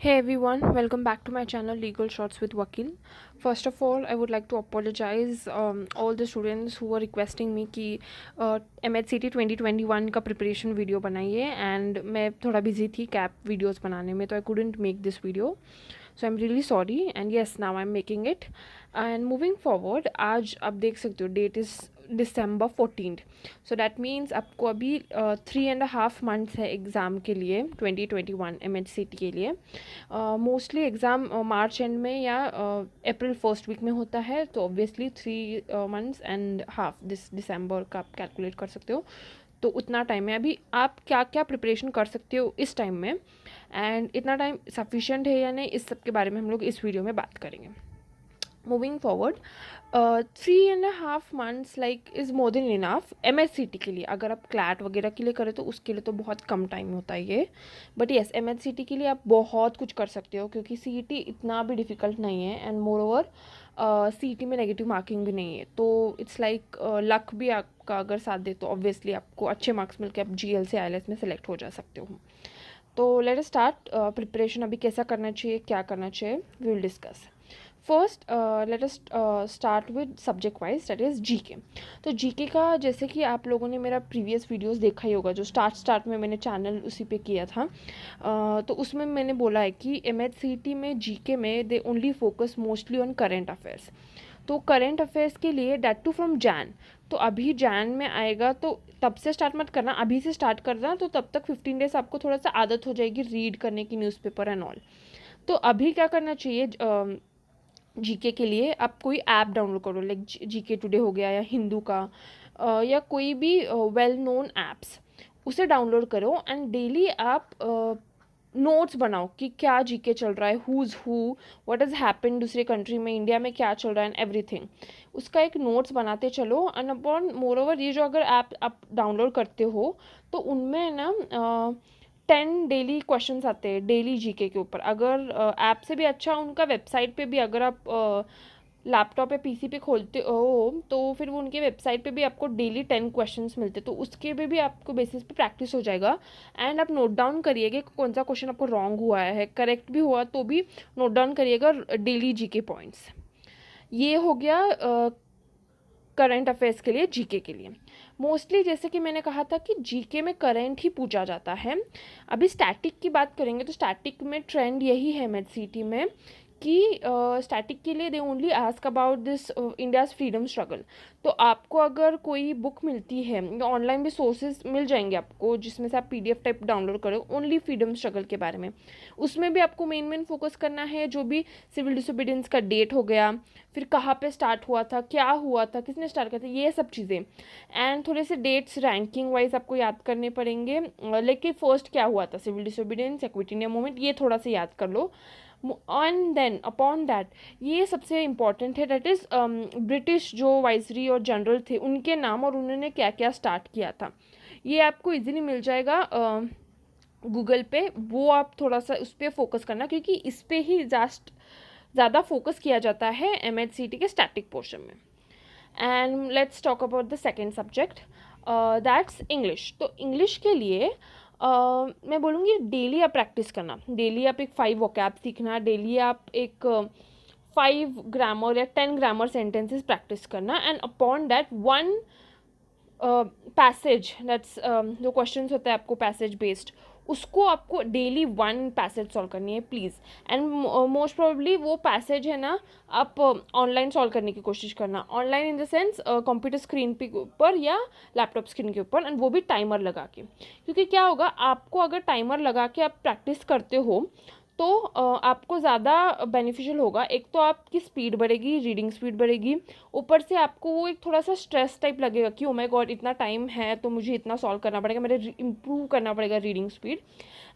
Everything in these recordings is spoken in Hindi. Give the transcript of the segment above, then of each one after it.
Hey everyone, welcome back to my channel Legal Shots with Wakil. First of all, I would like to apologize all the students who were requesting me कि MHCT 2021 का प्रिपरेशन वीडियो बनाइए एंड मैं थोड़ा बिजी थी कैप वीडियोस बनाने में तो आई couldn't make this video. So I'm really sorry and yes, now I'm making it. And moving forward, आज आप देख सकते हो that is December 14th. So that means आपको अभी 3.5 मंथ्स है एग्ज़ाम के लिए 2021 MHCT के लिए. मोस्टली एग्ज़ाम मार्च एंड में या अप्रैल फर्स्ट वीक में होता है, तो ऑब्वियसली 3.5 दिस दिसंबर का आप कैलकुलेट कर सकते हो. तो उतना टाइम है. अभी आप क्या क्या प्रिपरेशन कर सकते हो इस टाइम में एंड इतना टाइम सफिशेंट है या नहीं, इस सब के बारे में हम लोग इस वीडियो में बात करेंगे. Moving forward, 3.5 months like is more than enough MHCT के लिए. अगर आप क्लैट वगैरह के लिए करें तो उसके लिए तो बहुत कम टाइम होता है ये. बट येस, MHCT के लिए आप बहुत कुछ कर सकते हो क्योंकि CET इतना भी डिफ़िकल्ट नहीं है एंड मोर ओवर CET में नेगेटिव मार्किंग भी नहीं है. तो इट्स लाइक लक भी आपका अगर साथ दे तो ऑब्वियसली आपको अच्छे मार्क्स मिलकर आप GL से ILS में सेलेक्ट हो जा सकते हो. तो लेट अस स्टार्ट प्रिपरेशन. अभी कैसा करना चाहिए, क्या करना चाहिए, we will discuss. First let us start with subject wise, that is GK. तो GK का जैसे कि आप लोगों ने मेरा प्रीवियस वीडियोस देखा ही होगा जो स्टार्ट में मैंने चैनल उसी पे किया था. तो उसमें मैंने बोला है कि MHCT में GK में they only focus mostly on current affairs. तो करेंट अफेयर्स के लिए डैट टू फ्रॉम जैन. तो अभी जैन में आएगा तो तब से स्टार्ट मत करना, अभी से स्टार्ट करना. तो तब तक 15 डेज आपको थोड़ा सा आदत हो जाएगी रीड करने की न्यूज़पेपर एंड ऑल. तो अभी क्या करना चाहिए, GK के लिए आप कोई ऐप डाउनलोड करो, लाइक GK टुडे हो गया या हिंदू का या कोई भी वेल नोन ऐप्स, उसे डाउनलोड करो एंड डेली आप नोट्स बनाओ कि क्या GK चल रहा है, who is who, what has happened दूसरे कंट्री में, इंडिया में क्या चल रहा है एंड एवरीथिंग. उसका एक नोट्स बनाते चलो. एंड अपॉन मोर ओवर ये जो अगर ऐप आप डाउनलोड करते हो तो उनमें ना 10 डेली क्वेश्चंस आते हैं डेली GK के ऊपर. अगर ऐप से भी अच्छा उनका वेबसाइट पे भी अगर आप लैपटॉप या PC पे खोलते हो तो फिर वो उनके वेबसाइट पे भी आपको डेली 10 क्वेश्चंस मिलते. तो उसके भी आपको बेसिस पे प्रैक्टिस हो जाएगा. एंड आप नोट डाउन करिएगा कि कौन सा क्वेश्चन आपको रॉन्ग हुआ है, करेक्ट भी हुआ तो भी नोट डाउन करिएगा डेली GK पॉइंट्स. ये हो गया करंट अफेयर्स के लिए, GK के लिए. मोस्टली जैसे कि मैंने कहा था कि GK में करंट ही पूछा जाता है. अभी स्टैटिक की बात करेंगे तो स्टैटिक में ट्रेंड यही है MHCT में कि स्टैटिक के लिए they only ask about this India's freedom struggle. तो आपको अगर कोई बुक मिलती है, ऑनलाइन भी सोर्सेज मिल जाएंगे आपको जिसमें से आप PDF टाइप डाउनलोड करो ओनली फ्रीडम स्ट्रगल के बारे में. उसमें भी आपको मेन फोकस करना है जो भी सिविल डिसोबीडियंस का डेट हो गया, फिर कहाँ पे स्टार्ट हुआ था, क्या हुआ था, किसने स्टार्ट किया था, ये सब चीज़ें. एंड थोड़े से डेट्स रैंकिंग वाइज आपको याद करने पड़ेंगे. लेकिन फर्स्ट क्या हुआ था, सिविल डिसोबीडियंस या क्विट इंडिया मूवमेंट, ये थोड़ा सा याद कर लो. एंड देन अपॉन दैट ये सबसे इम्पॉर्टेंट है, दैट इज़ ब्रिटिश जो वाइसरी और जनरल थे उनके नाम और उन्होंने क्या क्या स्टार्ट किया था. ये आपको इजीली मिल जाएगा गूगल पे. वो आप थोड़ा सा उस पर फोकस करना क्योंकि इस पर ही ज़्यादा फोकस किया जाता है MHCT के स्टैटिक पोर्शन में. And let's talk about the second subject, that's English. तो इंग्लिश के लिए मैं बोलूँगी डेली आप प्रैक्टिस करना. डेली आप एक 5 वोकैब सीखना, डेली आप एक 5 ग्रामर या 10 ग्रामर सेंटेंसेस प्रैक्टिस करना. And upon that 1 passage, that's जो क्वेश्चन होता है आपको पैसेज बेस्ड, उसको आपको डेली 1 पैसेज सॉल्व करनी है प्लीज़. एंड मोस्ट प्रोबेबली वो पैसेज है ना आप ऑनलाइन सॉल्व करने की कोशिश करना. Online in the sense computer screen के ऊपर या लैपटॉप स्क्रीन के ऊपर, एंड वो भी टाइमर लगा के. क्योंकि क्या होगा, आपको अगर टाइमर लगा के आप प्रैक्टिस करते हो तो आपको ज़्यादा बेनिफिशियल होगा. एक तो आपकी स्पीड बढ़ेगी, रीडिंग स्पीड बढ़ेगी, ऊपर से आपको वो एक थोड़ा सा स्ट्रेस टाइप लगेगा कि ओ माय गॉड इतना टाइम है तो मुझे इतना सॉल्व करना पड़ेगा, मेरे इम्प्रूव करना पड़ेगा reading speed.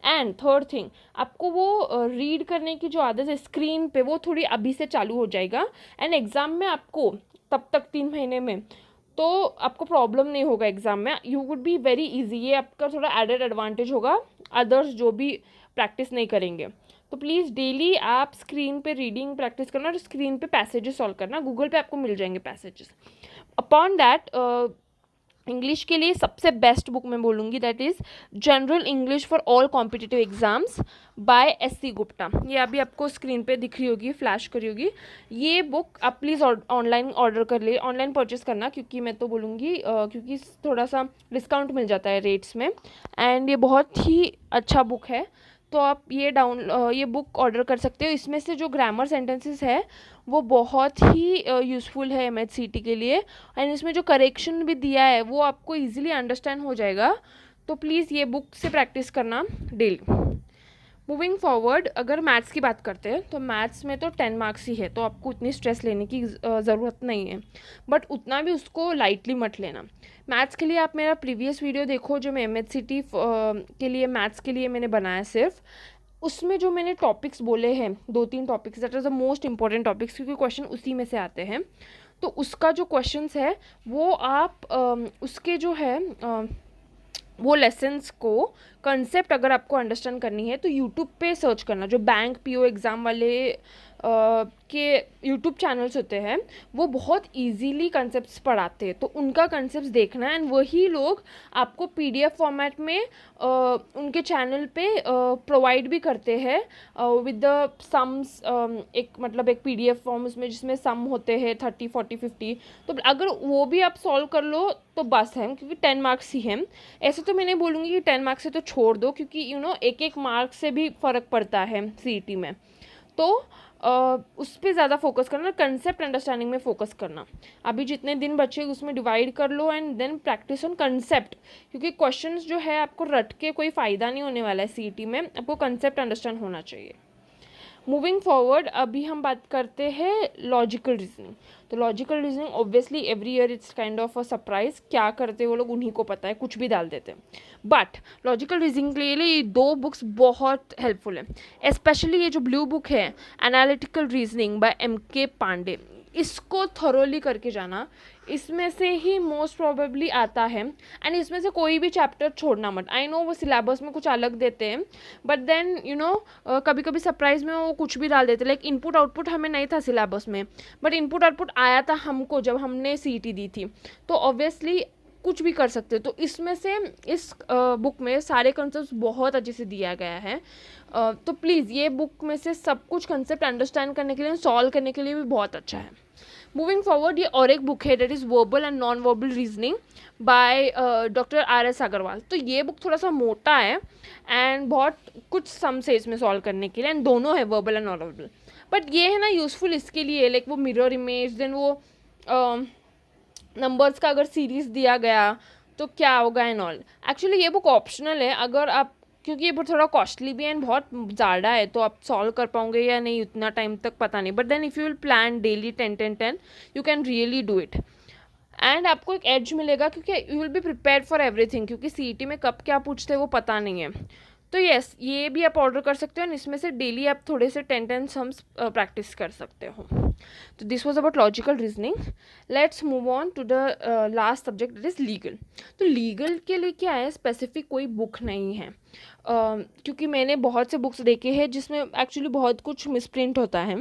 And third thing, आपको वो रीड करने की जो आदत है स्क्रीन पे वो थोड़ी अभी से चालू हो जाएगा. एंड एग्ज़ाम में आपको तब तक 3 महीने में तो आपको प्रॉब्लम नहीं होगा एग्ज़ाम में. You would be very easy. ये आपका थोड़ा एडेड एडवांटेज होगा अदर्स जो भी प्रैक्टिस नहीं करेंगे. तो प्लीज़ डेली आप स्क्रीन पे रीडिंग प्रैक्टिस करना और स्क्रीन पे पैसेजेस सॉल्व करना. गूगल पे आपको मिल जाएंगे पैसेजेस. अपॉन दैट इंग्लिश के लिए सबसे बेस्ट बुक मैं बोलूँगी that is general English for all competitive exams by S C. Gupta. ये अभी आपको स्क्रीन पे दिख रही होगी, फ्लैश करी होगी। ये बुक आप प्लीज़ ऑनलाइन ऑर्डर कर ले, ऑनलाइन परचेस करना, क्योंकि मैं तो बोलूँगी क्योंकि थोड़ा सा डिस्काउंट मिल जाता है रेट्स में, एंड ये बहुत ही अच्छा बुक है। तो आप ये बुक ऑर्डर कर सकते हो। इसमें से जो ग्रामर सेंटेंसेस है वो बहुत ही यूज़फुल है MHCT के लिए, एंड इसमें जो करेक्शन भी दिया है वो आपको इजीली अंडरस्टैंड हो जाएगा। तो प्लीज़ ये बुक से प्रैक्टिस करना डेली। मूविंग फॉरवर्ड, अगर मैथ्स की बात करते हैं तो मैथ्स में तो 10 मार्क्स ही है, तो आपको उतनी स्ट्रेस लेने की ज़रूरत नहीं है, बट उतना भी उसको लाइटली मत लेना। मैथ्स के लिए आप मेरा प्रीवियस वीडियो देखो जो मैं MHCT के लिए मैथ्स के लिए मैंने बनाया सिर्फ, उसमें जो मैंने टॉपिक्स बोले हैं 2-3 topics that are the most important topics, क्योंकि क्वेश्चन उसी में से आते हैं। तो उसका जो क्वेश्चंस है वो आप उसके जो है वो लेसन्स को कंसेप्ट अगर आपको अंडरस्टैंड करनी है तो यूट्यूब पे सर्च करना। जो बैंक PO एग्ज़ाम वाले के यूट्यूब चैनल्स होते हैं वो बहुत इजीली कंसेप्ट्स पढ़ाते हैं, तो उनका कंसेप्ट्स देखना, एंड वही लोग आपको PDF फॉर्मेट में उनके चैनल पे प्रोवाइड भी करते हैं विद द सम्स, एक PDF फॉर्म उसमें जिसमें सम होते हैं 30, 40, 50। तो अगर वो भी आप सॉल्व कर लो तो बस है, क्योंकि 10 मार्क्स ही हैं। ऐसे तो मैं नहीं बोलूँगी कि 10 मार्क्स से तो छोड़ दो, क्योंकि एक एक मार्क से भी फ़र्क पड़ता है CET में। तो उस पर ज़्यादा फोकस करना, कंसेप्ट अंडरस्टैंडिंग में फोकस करना। अभी जितने दिन बचे उसमें डिवाइड कर लो and then practice on concept, क्योंकि क्वेश्चंस जो है आपको रट के कोई फ़ायदा नहीं होने वाला है CET में, आपको कंसेप्ट अंडरस्टैंड होना चाहिए। मूविंग फॉरवर्ड, अभी हम बात करते हैं लॉजिकल रीजनिंग। तो logical reasoning obviously every year it's kind of a surprise, क्या करते हैं वो लोग उन्हीं को पता है, कुछ भी डाल देते हैं। बट लॉजिकल रीजनिंग के लिए ये 2 बुक्स बहुत हेल्पफुल है, स्पेशली ये जो ब्लू बुक है analytical reasoning by MK Pandey, इसको थरोली करके जाना। इसमें से ही मोस्ट प्रोबेबली आता है, एंड इसमें से कोई भी चैप्टर छोड़ना मत। आई नो वो सिलेबस में कुछ अलग देते हैं, बट देन कभी कभी सरप्राइज में वो कुछ भी डाल देते। लाइक इनपुट आउटपुट हमें नहीं था सिलेबस में, बट इनपुट आउटपुट आया था हमको जब हमने CET दी थी, तो ऑब्वियसली कुछ भी कर सकते हो। तो इसमें से इस बुक में सारे कंसेप्ट बहुत अच्छे से दिया गया है। तो प्लीज़ ये बुक में से सब कुछ कंसेप्ट अंडरस्टैंड करने के लिए, सॉल्व करने के लिए भी बहुत अच्छा है। मूविंग फॉरवर्ड, ये और एक बुक है that is verbal and non verbal reasoning by Dr. RS Agrawal. तो ये बुक थोड़ा सा मोटा है एंड बहुत कुछ सम्स है इसमें सॉल्व करने के लिए, एंड दोनों है verbal and non verbal. But ये है ना यूज़फुल इसके लिए, लाइक वो मिरर इमेज, देन वो नंबर्स का अगर सीरीज़ दिया गया तो क्या होगा एंड ऑल। एक्चुअली ये बुक ऑप्शनल है, अगर आप, क्योंकि ये बहुत थोड़ा कॉस्टली भी है एंड बहुत ज़्यादा है, तो आप सॉल्व कर पाओगे या नहीं उतना टाइम तक पता नहीं, but then if you will plan daily 10-10-10 you can really do it, and आपको एक एज मिलेगा, क्योंकि you will be prepared for everything, क्योंकि CET में कब क्या पूछते हैं वो पता नहीं है। तो येस, ये भी आप ऑर्डर कर सकते हो, और इसमें से डेली आप थोड़े से 10-10 सम्स प्रैक्टिस कर सकते हो। तो this was about logical reasoning. Let's move on to the last subject that is legal. तो लीगल के लिए क्या है, स्पेसिफिक कोई बुक नहीं है, क्योंकि मैंने बहुत से बुक्स देखे हैं जिसमें एक्चुअली बहुत कुछ मिसप्रिंट होता है,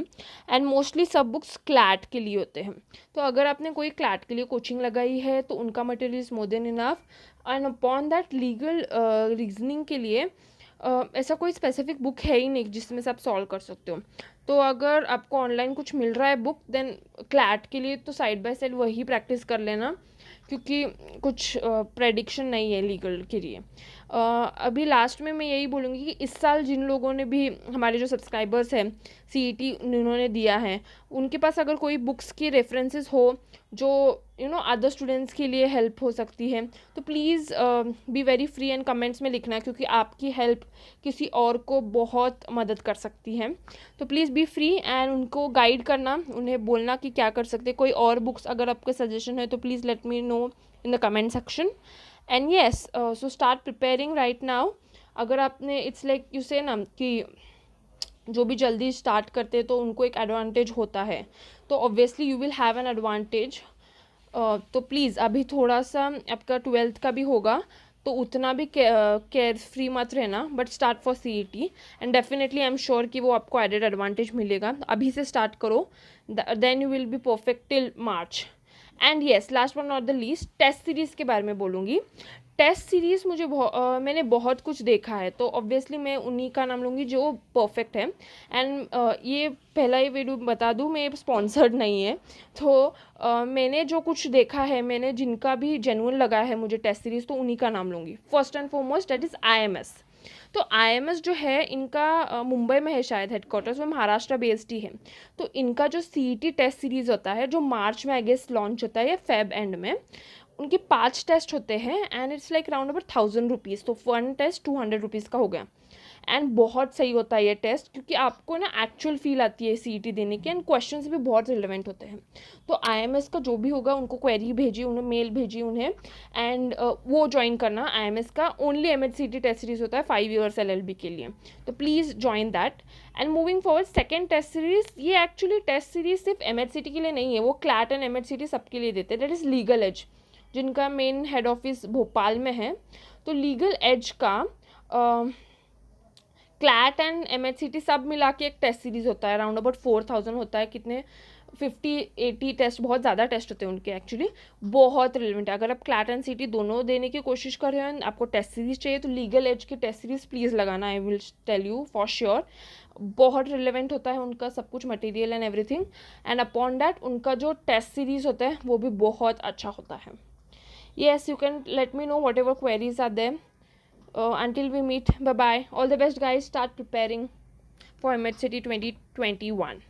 एंड मोस्टली सब बुक्स क्लैट के लिए होते हैं। तो अगर आपने कोई क्लैट के लिए कोचिंग लगाई है तो उनका material is more than enough, and upon that legal reasoning के लिए ऐसा कोई स्पेसिफिक बुक है ही नहीं जिसमें से आप सॉल्व कर सकते हो। तो अगर आपको ऑनलाइन कुछ मिल रहा है बुक, देन क्लैट के लिए तो साइड बाय साइड वही प्रैक्टिस कर लेना, क्योंकि कुछ प्रेडिक्शन नहीं है लीगल के लिए। अभी लास्ट में मैं यही बोलूँगी कि इस साल जिन लोगों ने भी, हमारे जो सब्सक्राइबर्स हैं CET उन्होंने दिया है, उनके पास अगर कोई बुक्स की रेफरेंसेस हो जो अदर स्टूडेंट्स के लिए हेल्प हो सकती है, तो please be very free and comments में लिखना, क्योंकि आपकी हेल्प किसी और को बहुत मदद कर सकती है। तो प्लीज़ बी फ्री एंड उनको गाइड करना, उन्हें बोलना कि क्या कर सकते हैं। कोई और बुक्स अगर आपके सजेशन है तो please let me know in the comment section, and yes, so start preparing right now. अगर आपने, इट्स लाइक यू से ना कि जो भी जल्दी स्टार्ट करते हैं तो उनको एक एडवांटेज होता है, तो obviously you will have an advantage. तो प्लीज़ अभी थोड़ा सा आपका 12th का भी होगा, तो उतना भी केयर फ्री मत रहना, but start for CET, and definitely I am sure कि वो आपको एडेड एडवांटेज मिलेगा। अभी से स्टार्ट करो, then you will be perfect till March. And yes, last but not the least, test series के बारे में बोलूँगी। टेस्ट सीरीज़ मुझे मैंने बहुत कुछ देखा है, तो ऑब्वियसली मैं उन्हीं का नाम लूँगी जो परफेक्ट है। एंड ये पहला ही वीडियो बता दूँ, मैं स्पॉन्सर्ड नहीं है, तो मैंने जो कुछ देखा है, मैंने जिनका भी जेन्युइन लगा है मुझे टेस्ट सीरीज़, तो उन्हीं का नाम लूँगी। First and foremost that is IMS। तो IMS जो है इनका मुंबई में है शायद हेडक्वार्टर्स, वो महाराष्ट्र बेस्ड ही है। तो इनका जो CET टेस्ट सीरीज़ होता है, जो मार्च में आई गेस लॉन्च होता है या फेब एंड में, उनके 5 टेस्ट होते हैं and it's like round about 1000 rupees. तो 1 टेस्ट 200 रुपीज़ का हो गया। एंड बहुत सही होता है ये टेस्ट, क्योंकि आपको ना एक्चुअल फील आती है CET देने की, एंड क्वेश्चंस भी बहुत रिलेवेंट होते हैं। तो IMS का जो भी होगा, उनको क्वेरी भेजिए, उन्हें मेल भेजिए उन्हें, एंड वो ज्वाइन करना। IMS का ओनली MHCT टेस्ट सीरीज होता है 5 ईयर्स LLB के लिए, तो please join that. And moving forward, second test series, ये एक्चुअली टेस्ट सीरीज सिर्फ MHCT के लिए नहीं है, वो क्लैट एंड MHCT सबके लिए देते हैं। दैट इज़ लीगल एज, जिनका मेन हेड ऑफिस भोपाल में है। तो लीगल एज का क्लैट एंड MHCT सब मिला के एक टेस्ट सीरीज़ होता है, अराउंड अबाउट 4000 होता है, कितने 50-80 टेस्ट, बहुत ज़्यादा टेस्ट होते हैं उनके एक्चुअली, बहुत रिलेवेंट है। अगर आप क्लैट एंड CET दोनों देने की कोशिश कर रहे हैं, आपको टेस्ट सीरीज़ चाहिए, तो लीगल एज की टेस्ट सीरीज़ प्लीज़ लगाना, I will tell you for sure. बहुत रिलेवेंट होता है उनका सब कुछ, material and everything, and upon that उनका जो टेस्ट सीरीज़ होता है वो भी बहुत अच्छा होता है। Yes, you can let me know whatever queries are there. Until we meet, bye bye. All the best, guys. Start preparing for MHCT 2021.